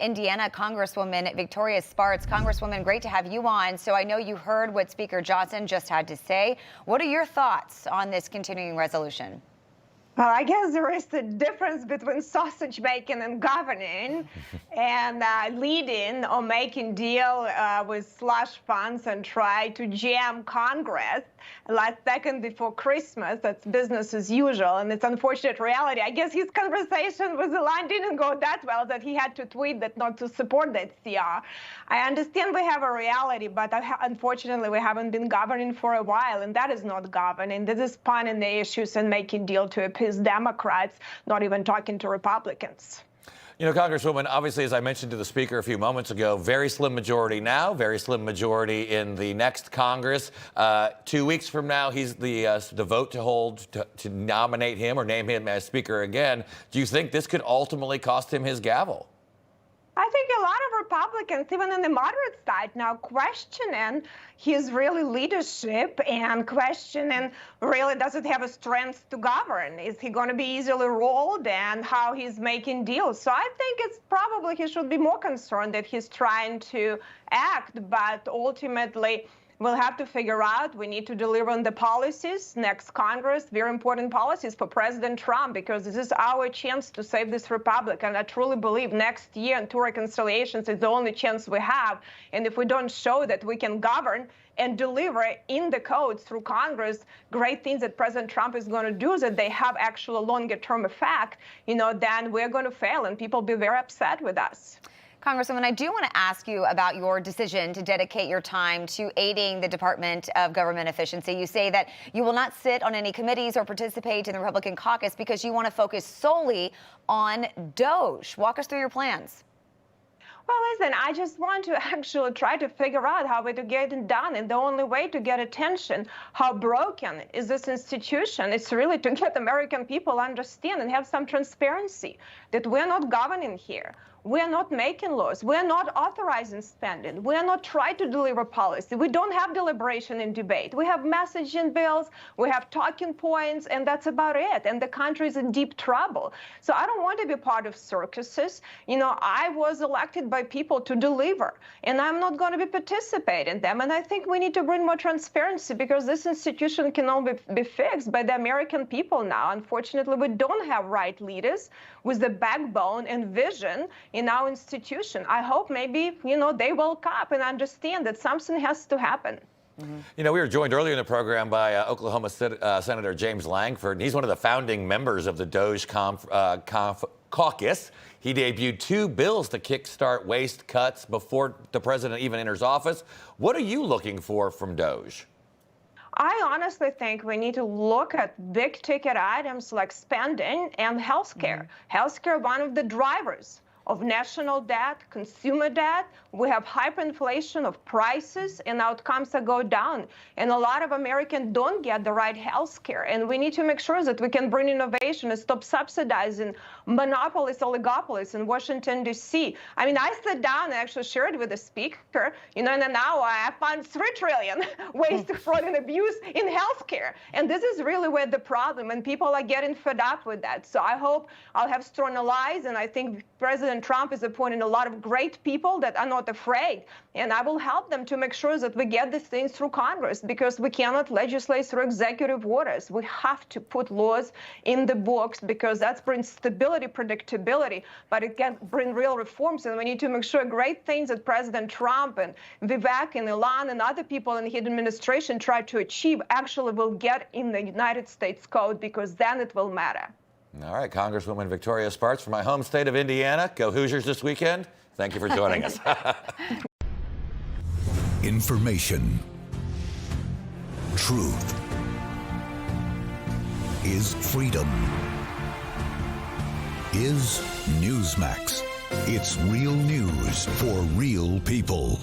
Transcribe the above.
Indiana Congresswoman Victoria Spartz. Congresswoman, great to have you on. So I know you heard what Speaker Johnson just had to say. What are your thoughts on this continuing resolution? Well, I guess there is a difference between sausage making and governing, and leading or making deal with slush funds and try to jam Congress last second before Christmas. That's business as usual, and it's unfortunate reality. I guess his conversation with the line didn't go that well, that he had to tweet that not to support that CR. I understand we have a reality, but unfortunately we haven't been governing for a while, and that is not governing. This is punning the issues and making deal to appease Democrats, not even talking to Republicans. You know, Congresswoman, obviously, as I mentioned to the Speaker a few moments ago, very slim majority now, very slim majority in the next Congress. 2 weeks from now, he's the vote to hold to nominate him or name him as Speaker again. Do you think this could ultimately cost him his gavel? I think a lot of Republicans, even on the moderate side, now questioning his really leadership and questioning really does it have a strength to govern? Is he going to be easily rolled, and how he's making deals? So I think it's probably he should be more concerned that he's trying to act, but ultimately we'll have to figure out. We need to deliver on the policies next Congress, very important policies for President Trump, because this is our chance to save this republic. And I truly believe next year and two reconciliations is the only chance we have. And if we don't show that we can govern and deliver in the codes through Congress great things that President Trump is going to do, that they have actual longer-term effect, then we're going to fail, and people will be very upset with us. Congresswoman, I do want to ask you about your decision to dedicate your time to aiding the Department of Government Efficiency. You say that you will not sit on any committees or participate in the Republican caucus because you want to focus solely on DOGE. Walk us through your plans. Well, listen, I just want to actually try to figure out how to get it done. And the only way to get attention, how broken is this institution, it's really to get American people understand and have some transparency that we're not governing here. We're not making laws. We're not authorizing spending. We're not trying to deliver policy. We don't have deliberation and debate. We have messaging bills. We have talking points, and that's about it. And the country is in deep trouble. So I don't want to be part of circuses. I was elected by people to deliver, and I'm not going to be participating in them. And I think we need to bring more transparency, because this institution can only be fixed by the American people now. Unfortunately, we don't have right leaders with the backbone and vision in our institution. I hope maybe, they woke up and understand that something has to happen. We were joined earlier in the program by Oklahoma Senator James Langford, and he's one of the founding members of the DOGE caucus. He debuted 2 bills to kickstart waste cuts before the president even enters office. What are you looking for from DOGE? I honestly think we need to look at big ticket items like spending and healthcare. Healthcare, one of the drivers of national debt, consumer debt. We have hyperinflation of prices, and outcomes that go down. And a lot of Americans don't get the right health care. And we need to make sure that we can bring innovation and stop subsidizing monopolies, oligopolies in Washington, D.C. I mean, I sat down and actually shared with the speaker, in an hour, I found 3 trillion waste, fraud, and abuse in health care. And this is really where the problem, and people are getting fed up with that. So I hope I'll have strong allies, and I think President Trump is appointing a lot of great people that are not afraid, and I will help them to make sure that we get these things through Congress, because we cannot legislate through executive orders. We have to put laws in the books, because that brings stability, predictability, but it can bring real reforms. And we need to make sure great things that President Trump and Vivek and Ilan and other people in his administration try to achieve actually will get in the United States Code, because then it will matter. All right, Congresswoman Victoria Spartz from my home state of Indiana. Go Hoosiers this weekend. Thank you for joining us. Information. Truth is freedom. Is Newsmax. It's real news for real people.